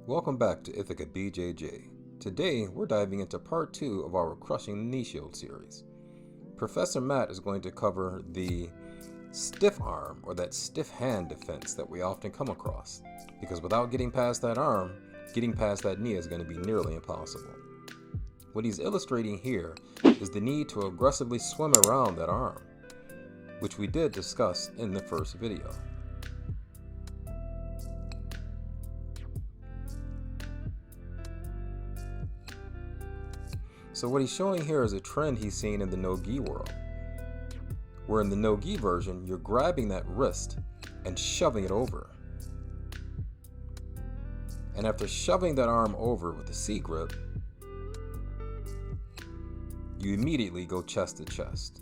Welcome back to Ithaca BJJ. Today, we're diving into part 2 of our Crushing the Knee Shield series. Professor Matt is going to cover the stiff arm, or that stiff hand defense that we often come across, because without getting past that arm, getting past that knee is going to be nearly impossible. What he's illustrating here is the need to aggressively swim around that arm, which we did discuss in the first video. So what he's showing here is a trend he's seen in the no-gi world, where in the no-gi version, you're grabbing that wrist and shoving it over. And after shoving that arm over with the C-grip, you immediately go chest to chest.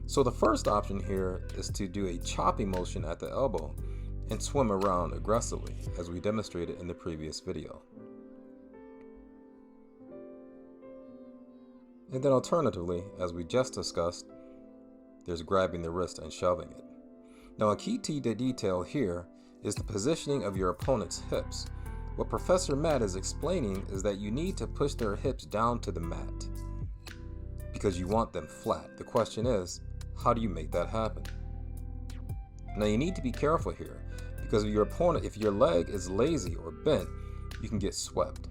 So the first option here is to do a chopping motion at the elbow and swim around aggressively, as we demonstrated in the previous video. And then alternatively, as we just discussed, there's grabbing the wrist and shoving it. Now a key to the detail here is the positioning of your opponent's hips. What Professor Matt is explaining is that you need to push their hips down to the mat because you want them flat. The question is, how do you make that happen? Now you need to be careful here, because your opponent, if your leg is lazy or bent, you can get swept.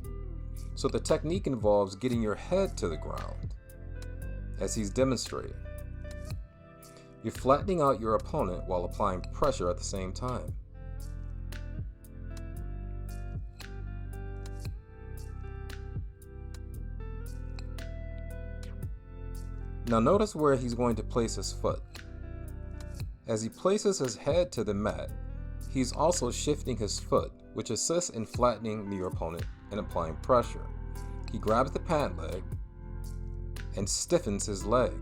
So the technique involves getting your head to the ground, as he's demonstrating. You're flattening out your opponent while applying pressure at the same time. Now notice where he's going to place his foot. As he places his head to the mat, he's also shifting his foot, which assists in flattening your opponent and applying pressure. He grabs the pant leg and stiffens his leg.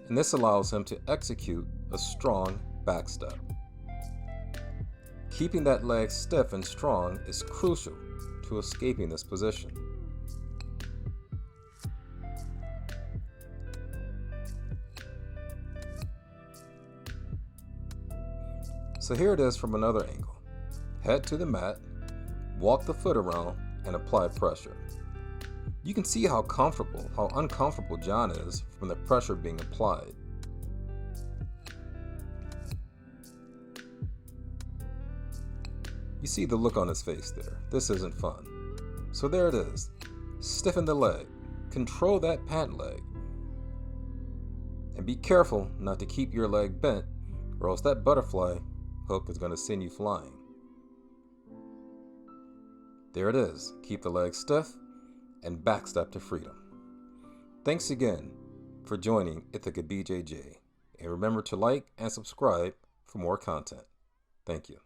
And this allows him to execute a strong back step. Keeping that leg stiff and strong is crucial to escaping this position. So here it is from another angle. Head to the mat, walk the foot around, and apply pressure. You can see how uncomfortable John is from the pressure being applied. You see the look on his face there. This isn't fun. So there it is. Stiffen the leg, control that pant leg, and be careful not to keep your leg bent, or else that butterfly hook is going to send you flying. There it is. Keep the leg stiff and backstep to freedom. Thanks again for joining Ithaca BJJ, and remember to like and subscribe for more content. Thank you.